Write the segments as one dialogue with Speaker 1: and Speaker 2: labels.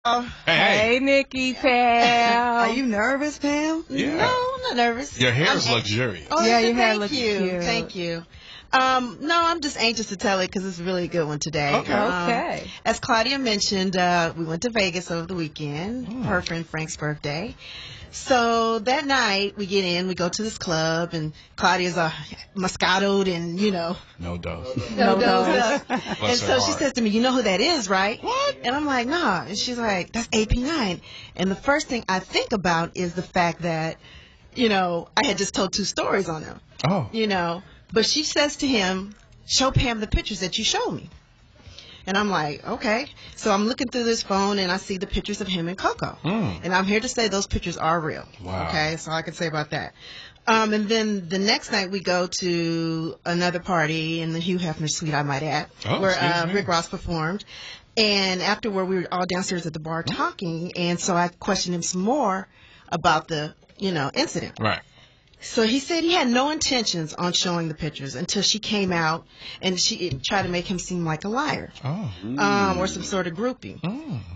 Speaker 1: Hey, Nikki, pal.
Speaker 2: Are you nervous, Pam?
Speaker 3: Yeah.
Speaker 4: No, I'm not nervous.
Speaker 3: Your hair is luxurious.
Speaker 4: Oh,
Speaker 1: Yeah,
Speaker 4: is it?
Speaker 1: your hair
Speaker 4: Thank
Speaker 1: looks
Speaker 4: you.
Speaker 1: cute.
Speaker 4: Thank you. No, I'm just anxious to tell it because it's a really good one today.
Speaker 3: Okay.
Speaker 1: Okay.
Speaker 4: As Claudia mentioned, we went to Vegas over the weekend, her friend Frank's birthday. So that night we get in, we go to this club, and Claudia's moscatoed and,
Speaker 3: No dose.
Speaker 4: no
Speaker 1: dose.
Speaker 4: And
Speaker 3: Bless
Speaker 4: so
Speaker 3: her
Speaker 4: she
Speaker 3: heart.
Speaker 4: says to me, you know who that is, right? What? And I'm like, nah. And she's like, that's AP9. And the first thing I think about is the fact that, I had just told 2 stories on him,
Speaker 3: Oh.
Speaker 4: But she says to him, show Pam the pictures that you showed me. And I'm like, okay. So I'm looking through this phone, and I see the pictures of him and Coco. And I'm here to say those pictures are real.
Speaker 3: Wow.
Speaker 4: Okay, that's all I can say about that. And then the next night we go to another party in the Hugh Hefner suite, I might add, where
Speaker 3: excuse me.
Speaker 4: Rick Ross performed. And afterward, we were all downstairs at the bar talking, and so I questioned him some more about the, incident.
Speaker 3: Right.
Speaker 4: So he said he had no intentions on showing the pictures until she came out and she tried to make him seem like a liar.
Speaker 3: Oh.
Speaker 4: Or some sort of groupie.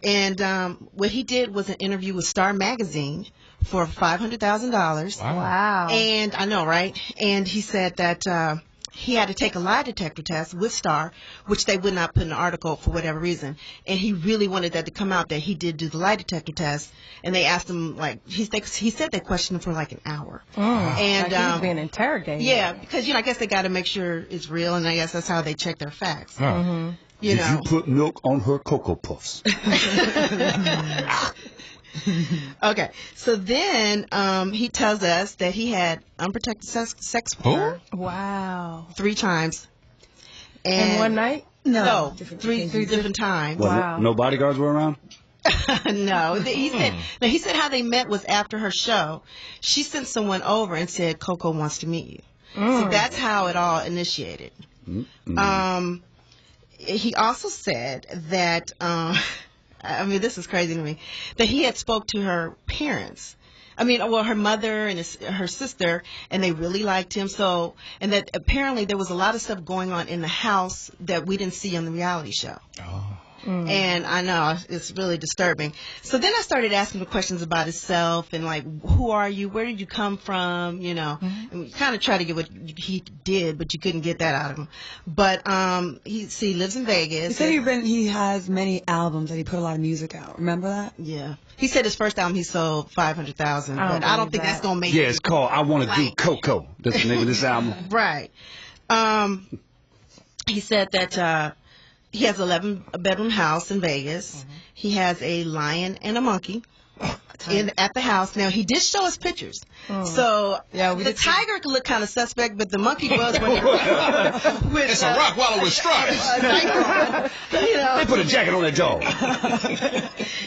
Speaker 4: And what he did was an interview with Star Magazine for $500,000.
Speaker 1: Wow.
Speaker 4: And I know, right? And he said that he had to take a lie detector test with Star, which they would not put in the article for whatever reason. And he really wanted that to come out that he did do the lie detector test. And they asked him, he said they questioned him for like an hour.
Speaker 1: And
Speaker 4: And
Speaker 1: he's being interrogated.
Speaker 4: yeah, because I guess they got to make sure it's real, and I guess that's how they check their facts.
Speaker 3: Oh.
Speaker 4: You
Speaker 5: Did
Speaker 4: know.
Speaker 5: you put milk on her Cocoa Puffs?
Speaker 4: Okay, so then he tells us that he had unprotected sex with her
Speaker 1: Wow.
Speaker 4: 3 times.
Speaker 1: In one night?
Speaker 4: No, three different times.
Speaker 5: Well,
Speaker 1: Wow.
Speaker 5: no bodyguards were around?
Speaker 4: No, he said how they met was after her show. She sent someone over and said Coco wants to meet you. So that's how it all initiated. He also said that this is crazy to me, that he had spoke to her parents. Her mother and her sister, and they really liked him. So, and that apparently there was a lot of stuff going on in the house that we didn't see on the reality show.
Speaker 3: Oh.
Speaker 4: And I know it's really disturbing. So then I started asking him questions about himself and like, who are you? Where did you come from? And we kind of tried to get what he did, but you couldn't get that out of him. But he lives in Vegas.
Speaker 2: He said he has many albums that he put a lot of music out. Remember that?
Speaker 4: Yeah. He said his first album he sold 500,000, but I don't think that's gonna make
Speaker 5: Yeah,
Speaker 4: it.
Speaker 5: it's called I Want to Do Coco. That's the name of this album.
Speaker 4: Right. He said that he has 11-bedroom house in Vegas. He has a lion and a monkey at the house. Now, he did show us pictures. So the tiger could look kind of suspect, but the monkey was with
Speaker 3: It's a rock wallow with stripes.
Speaker 5: They put a jacket on that dog.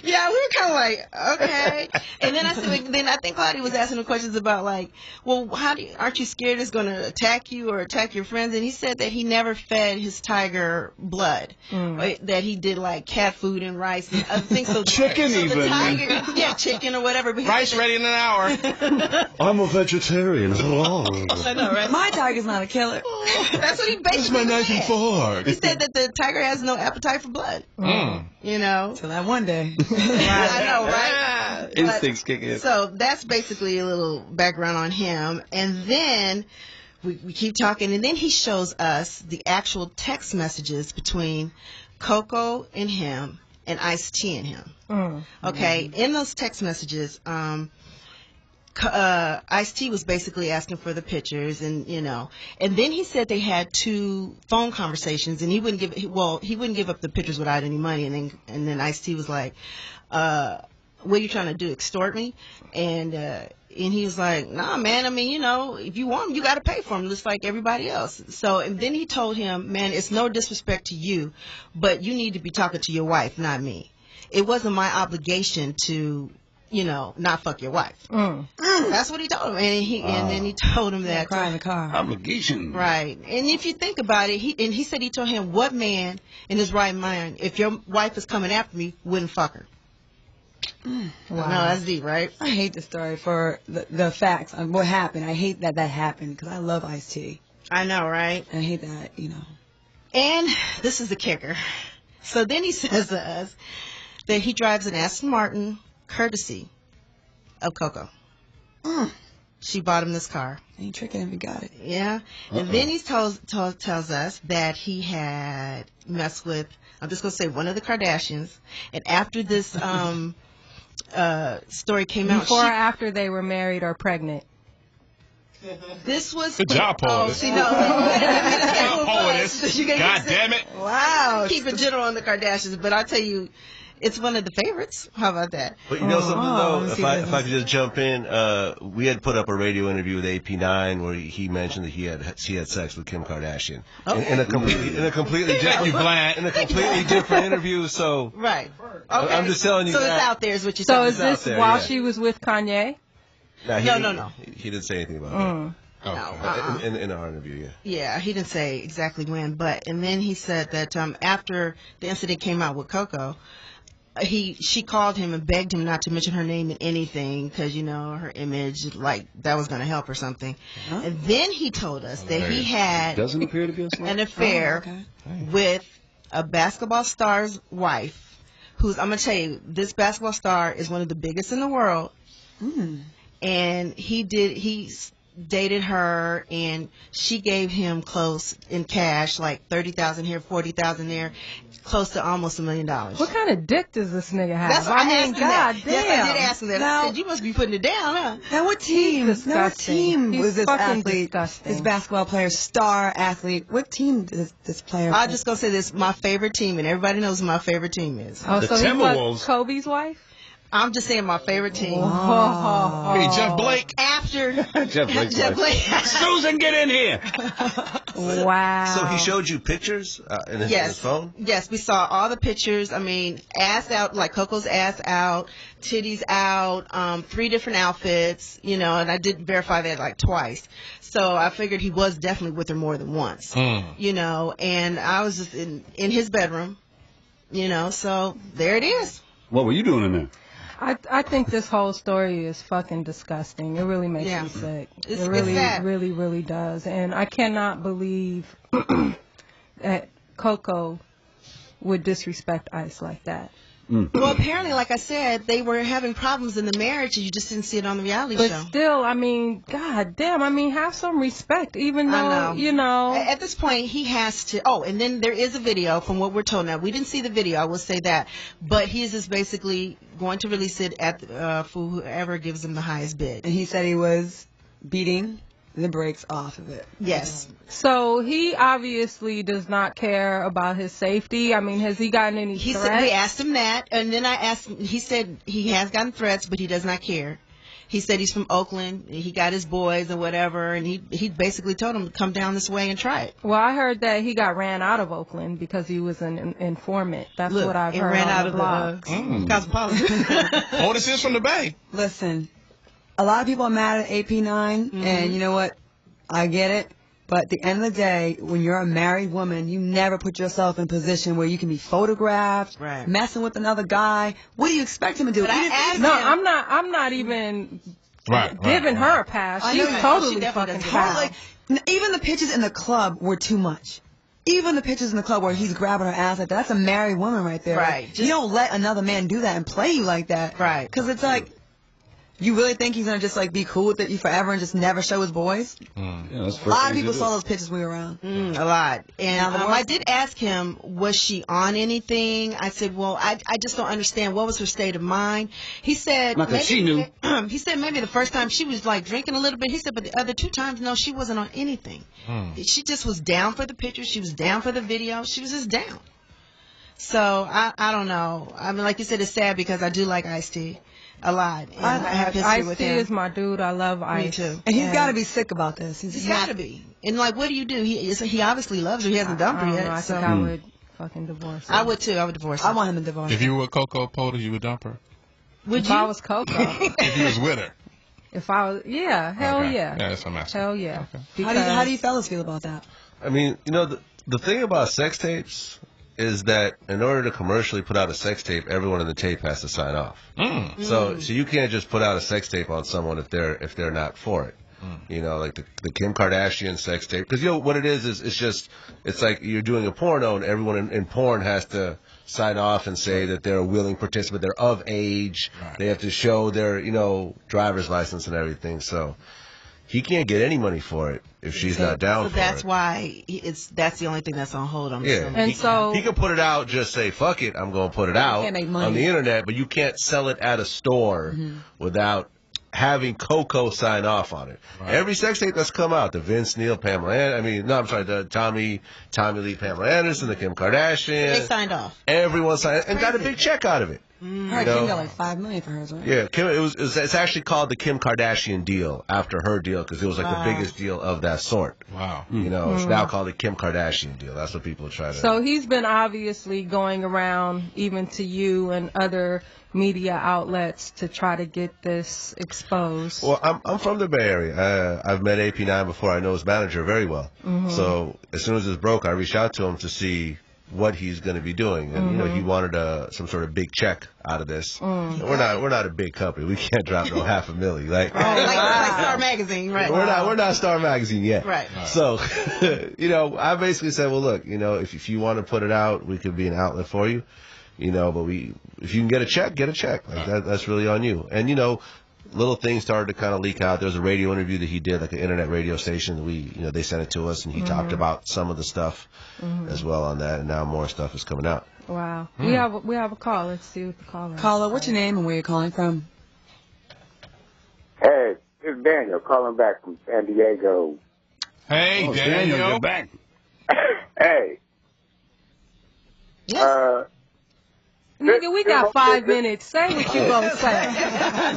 Speaker 4: Yeah, we were kind of like, okay. And then I think Claudia was asking him questions about like, well, aren't you scared it's going to attack you or attack your friends? And he said that he never fed his tiger blood, that he did like cat food and rice and other things. So
Speaker 5: Chicken even.
Speaker 4: the tiger, chicken or whatever. But
Speaker 3: Rice ready in an hour.
Speaker 5: I'm a vegetarian.
Speaker 4: I know, right?
Speaker 2: My tiger's not a killer.
Speaker 4: That's what he basically
Speaker 3: That's my knife and
Speaker 4: said.
Speaker 3: fork.
Speaker 4: He said that the tiger has no appetite for blood.
Speaker 2: Till that one day.
Speaker 4: I know, right?
Speaker 5: Instincts kick in.
Speaker 4: So that's basically a little background on him. And then we keep talking, and then he shows us the actual text messages between Coco and him and Ice-T and him. Okay, in those text messages, Ice-T was basically asking for the pictures, and and then he said they had 2 phone conversations, and he wouldn't give up the pictures without any money, and then Ice-T was like, what are you trying to do, extort me? And he was like, nah, man, if you want them, you got to pay for them, just like everybody else. So, and then he told him, man, it's no disrespect to you, but you need to be talking to your wife, not me. It wasn't my obligation to, not fuck your wife. That's what he told him. And then he told him that.
Speaker 2: Cry in the car.
Speaker 5: Obligation.
Speaker 4: Right. And if you think about it, he said he told him, what man in his right mind, if your wife is coming after me, wouldn't fuck her?
Speaker 2: Wow.
Speaker 4: No, that's deep, right?
Speaker 2: I hate the story for the facts on what happened. I hate that happened because I love Ice-T.
Speaker 4: I know, right?
Speaker 2: And I hate that,
Speaker 4: And this is the kicker. So then he says to us, that he drives an Aston Martin courtesy of Coco. She bought him this car.
Speaker 2: Ain't tricking him, you got it.
Speaker 4: Yeah. And then he tells us that he had messed with, I'm just going to say, one of the Kardashians. And after this story came out.
Speaker 1: Before or after they were married or pregnant?
Speaker 4: This was.
Speaker 3: Good job, Paul.
Speaker 4: Oh, see, no.
Speaker 3: God damn it.
Speaker 4: Wow. Keep it general on the Kardashians, but I tell you, it's one of the favorites. How about that?
Speaker 5: But you know something though,
Speaker 2: let me
Speaker 5: if
Speaker 2: see
Speaker 5: I could just jump in, we had put up a radio interview with AP9 where he mentioned that she had sex with Kim Kardashian in a completely different different interview. So
Speaker 4: Right. Okay.
Speaker 5: I'm just telling you.
Speaker 4: So
Speaker 5: that.
Speaker 4: it's out there, is what you're
Speaker 1: So
Speaker 4: saying.
Speaker 1: is this
Speaker 5: there,
Speaker 1: while
Speaker 5: yeah.
Speaker 1: she was with Kanye?
Speaker 4: No.
Speaker 5: He didn't say anything about that. In our interview, yeah.
Speaker 4: Yeah, he didn't say exactly when, and then he said that after the incident came out with Coco, she called him and begged him not to mention her name in anything because, you know, her image, like, that was going to help or something. Huh? And then he told us that he had
Speaker 5: Doesn't appear to be
Speaker 4: an affair with a basketball star's wife, who's, I'm going to tell you, this basketball star is one of the biggest in the world. And he dated her, and she gave him close in cash, like $30,000 here, $40,000 there, close to almost $1 million.
Speaker 1: What kind of dick does this nigga have?
Speaker 4: That's what I asked him.
Speaker 1: God damn.
Speaker 4: Yes, I did ask him that.
Speaker 2: Now,
Speaker 4: I said, you must be putting it down, huh?
Speaker 2: Now what team?
Speaker 1: He's disgusting.
Speaker 2: Was this
Speaker 1: fucking
Speaker 2: athlete?
Speaker 1: disgusting.
Speaker 2: This basketball player, star athlete. What team does this player?
Speaker 4: I'm just gonna say this: my favorite team, and everybody knows who my favorite team is.
Speaker 1: Oh,
Speaker 5: The
Speaker 1: so he
Speaker 5: Timberwolves.
Speaker 1: was Kobe's wife?
Speaker 4: I'm just saying my favorite team.
Speaker 3: Hey, Jeff Blake.
Speaker 4: After
Speaker 5: Jeff Blake's
Speaker 4: Jeff Blake.
Speaker 5: Susan, get in here.
Speaker 1: Wow.
Speaker 5: So he showed you pictures in his phone?
Speaker 4: Yes, we saw all the pictures. I mean, ass out, like Coco's ass out, titties out, 3 different outfits, you know, and I did verify that like twice. So I figured he was definitely with her more than once, you know, and I was just in his bedroom, you know, so there it is.
Speaker 5: What were you doing in there?
Speaker 1: I think this whole story is fucking disgusting. It really makes me sick. It really, really, really does. And I cannot believe that Coco would disrespect Ice like that.
Speaker 4: Well, apparently, like I said, they were having problems in the marriage, and you just didn't see it on the reality show.
Speaker 1: But still, I mean, god damn, I mean, have some respect, even though,
Speaker 4: I know.
Speaker 1: you know.
Speaker 4: At this point, he has to. Oh, and then there is a video from what we're told. Now, we didn't see the video, I will say that. But he is just basically going to release it at for whoever gives him the highest bid.
Speaker 2: And he said he was beating the brakes off of it.
Speaker 4: Yes.
Speaker 1: So he obviously does not care about his safety. I mean, has he gotten any
Speaker 4: He
Speaker 1: threats?
Speaker 4: said we asked him that, and then I asked him. He said he has gotten threats, but he does not care. He said he's from Oakland. He got his boys and whatever, and he basically told him to come down this way and try it.
Speaker 1: Well, I heard that he got ran out of Oakland because he was an informant. That's what I've heard.
Speaker 4: Ran
Speaker 1: on
Speaker 4: out
Speaker 1: the
Speaker 4: of
Speaker 1: blogs.
Speaker 4: the cosmopolitan.
Speaker 3: Oh, this is from the Bay.
Speaker 2: Listen, a lot of people are mad at AP9, and you know what? I get it. But at the end of the day, when you're a married woman, you never put yourself in a position where you can be photographed, messing with another guy. What do you expect him to do?
Speaker 4: But I asked
Speaker 1: No,
Speaker 4: him.
Speaker 1: I'm not even giving her a pass. She's totally fucking foul.
Speaker 2: Like, even the pictures in the club were too much. Even the pictures in the club where he's grabbing her ass like that, that's a married woman right there.
Speaker 4: Right.
Speaker 2: Like, you don't let another man do that and play you like that.
Speaker 4: Right.
Speaker 2: Because it's like, you really think he's going to just like be cool with you forever and just never show his boys?
Speaker 5: Yeah,
Speaker 2: A lot of people saw those pictures when we were around.
Speaker 4: A lot. And I did ask him, was she on anything? I said, well, I just don't understand. What was her state of mind? He said,
Speaker 5: Not that she knew.
Speaker 4: He said maybe the first time she was like drinking a little bit. He said, but the other 2 times, no, she wasn't on anything. She just was down for the pictures. She was down for the video. She was just down. So I don't know. I mean, like you said, it's sad because I do like Ice-T a lot. And I have history with
Speaker 1: Ice-T
Speaker 4: him.
Speaker 1: is my dude. I love Ice.
Speaker 4: Me too.
Speaker 2: And he's got to be sick about this.
Speaker 4: He's got to be. And like, what do you do? He obviously loves her. He hasn't dumped her yet.
Speaker 1: I
Speaker 4: So
Speaker 1: think I would fucking divorce her.
Speaker 4: I would too. I would divorce her.
Speaker 2: I want him to divorce.
Speaker 3: If you were Coco Potter, you would dump her?
Speaker 4: Would
Speaker 1: If
Speaker 4: you?
Speaker 1: I was Coco.
Speaker 3: If you was with her?
Speaker 1: If I was, hell
Speaker 3: Okay.
Speaker 1: yeah.
Speaker 3: Yeah, that's what I'm asking.
Speaker 1: Hell yeah.
Speaker 3: Okay.
Speaker 2: How do you fellas feel about that?
Speaker 5: I mean, you know, the thing about sex tapes is that in order to commercially put out a sex tape, everyone in the tape has to sign off. So you can't just put out a sex tape on someone if they're not for it. You know, like the Kim Kardashian sex tape, because you know what it is it's like you're doing a porno and everyone in porn has to sign off and say that they're a willing participant. They're of age. Right. They have to show their, driver's license and everything. So he can't get any money for it if she's not down for it.
Speaker 4: So that's why that's the only thing that's on hold.
Speaker 1: And so
Speaker 5: he can put it out, just say, fuck it, I'm going to put it out on the internet, but you can't sell it at a store without having Coco sign off on it. Right. Every sex tape that's come out, the Vince Neil, the Tommy Lee, Pamela Anderson, the Kim Kardashian.
Speaker 4: They signed off.
Speaker 5: Everyone signed and got a big check out of it.
Speaker 2: Kim got like $5 million for hers, right?
Speaker 5: Yeah, it's actually called the Kim Kardashian deal after her deal because it was like the biggest deal of that sort.
Speaker 3: Wow.
Speaker 5: It's now called the Kim Kardashian deal. That's what people try to.
Speaker 1: So he's been obviously going around even to you and other media outlets to try to get this exposed.
Speaker 5: Well, I'm from the Bay Area. I've met AP9 before. I know his manager very well. So as soon as this broke, I reached out to him to see what he's going to be doing, and he wanted some sort of big check out of this. We're not a big company. We can't drop no $500,000. Like
Speaker 4: Star Magazine, right?
Speaker 5: We're not Star Magazine yet.
Speaker 4: Right.
Speaker 5: So, I basically said, well, look, if you want to put it out, we could be an outlet for you. But if you can get a check, get a check. Like that's really on you. And little things started to kind of leak out. There was a radio interview that he did, like an internet radio station. They sent it to us, and he talked about some of the stuff as well on that. And now more stuff is coming out.
Speaker 1: Wow. We have a call. Let's see what the caller is.
Speaker 2: Caller, what's your name and where you're calling from?
Speaker 6: Hey, it's Daniel calling back from San Diego.
Speaker 3: Hey, Daniel, you're back.
Speaker 6: Hey.
Speaker 1: Nigga, we got 5 minutes. Say what you gonna say.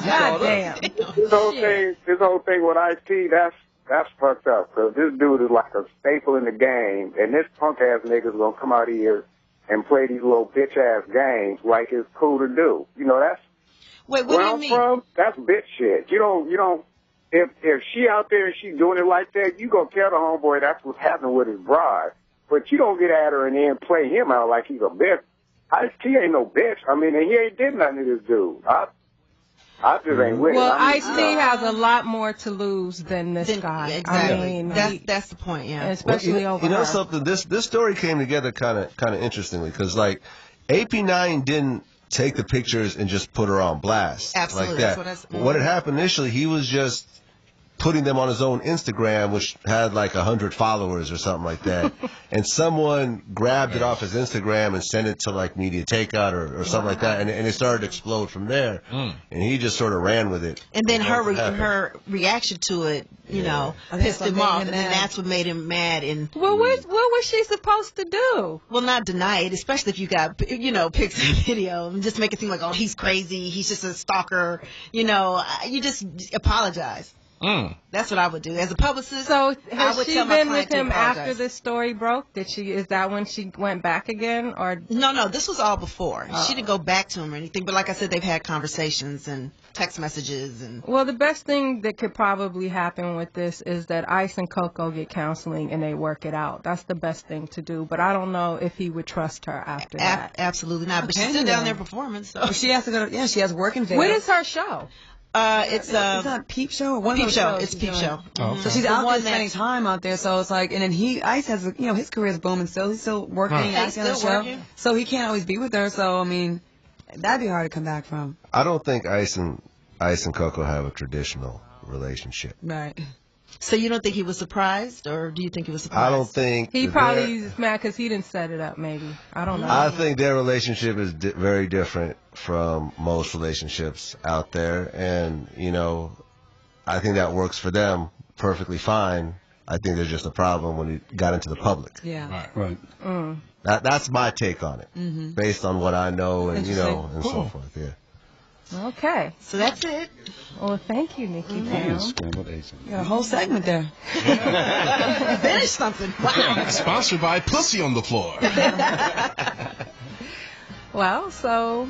Speaker 1: God damn.
Speaker 6: This whole thing with Ice-T, that's fucked up. Because this dude is like a staple in the game, and this punk-ass nigga's gonna come out here and play these little bitch-ass games like it's cool to do. That's...
Speaker 4: Wait, what do you mean?
Speaker 6: Where I'm from, that's bitch shit. You don't... If she out there and she doing it like that, you gonna tell the homeboy that's what's happening with his bride. But you don't get at her and then play him out like he's a bitch. Ice-T ain't no bitch. I mean, and he ain't did nothing to this dude. I just ain't with it.
Speaker 1: Well, Ice-T has a lot more to lose than this guy.
Speaker 4: Exactly.
Speaker 1: I mean,
Speaker 4: that's the point, yeah.
Speaker 1: Especially over her.
Speaker 5: Something? This story came together kind of interestingly because AP9 didn't take the pictures and just put her on blast.
Speaker 4: Absolutely.
Speaker 5: Like that. What had happened initially, he was just putting them on his own Instagram, which had like 100 followers or something like that. And someone grabbed it off his Instagram and sent it to like Media Takeout or something like that. And it started to explode from there. And he just sort of ran with it.
Speaker 4: And then her reaction to it, pissed him off. And then that's what made him mad. And
Speaker 1: well, what was she supposed to do?
Speaker 4: Well, not deny it, especially if you got, pics and video. And just make it seem like, oh, he's crazy. He's just a stalker. You just apologize. That's what I would do as a publicist.
Speaker 1: So has she been with him after this story broke? Is that when she went back again, or
Speaker 4: no? This was all before. She didn't go back to him or anything. But like I said, they've had conversations and text messages and.
Speaker 1: Well, the best thing that could probably happen with this is that Ice and Coco get counseling and they work it out. That's the best thing to do. But I don't know if he would trust her after that.
Speaker 4: Absolutely not. But she's still down there performing. So
Speaker 2: she has to go. Yeah, she has work in Vegas.
Speaker 1: What is her show?
Speaker 2: It's a Peep Show or one
Speaker 4: Peep
Speaker 2: of those
Speaker 4: Show.
Speaker 2: shows
Speaker 4: It's Peep Show.
Speaker 2: Mm-hmm. So she's out there spending time out there. So it's like, and then Ice has, his career is booming still. He's still working. He's still working. So he can't always be with her. So I mean, that'd be hard to come back from.
Speaker 5: I don't think Ice and Coco have a traditional relationship.
Speaker 2: Right.
Speaker 4: So you don't think he was surprised, or do you think he was surprised?
Speaker 5: I don't think
Speaker 1: he probably is mad because he didn't set it up. Maybe I don't know.
Speaker 5: I think their relationship is very different from most relationships out there, and I think that works for them perfectly fine. I think there's just a problem when it got into the public.
Speaker 2: Yeah.
Speaker 3: Right.
Speaker 5: That's my take on it, based on what I know and and so forth. Yeah.
Speaker 1: Okay.
Speaker 4: So that's it.
Speaker 1: Well, thank you, Nikki.
Speaker 2: You got a whole segment there.
Speaker 4: Finish something. Wow.
Speaker 3: Sponsored by Pussy on the Floor.
Speaker 1: Well, so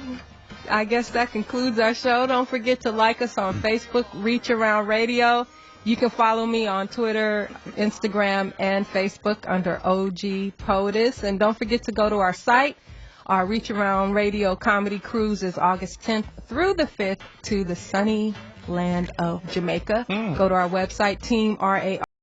Speaker 1: I guess that concludes our show. Don't forget to like us on Facebook, Reach Around Radio. You can follow me on Twitter, Instagram, and Facebook under OG POTUS. And don't forget to go to our site. Our Reach Around Radio Comedy Cruise is August 10th through the 5th to the sunny land of Jamaica. Go to our website, Team RAR.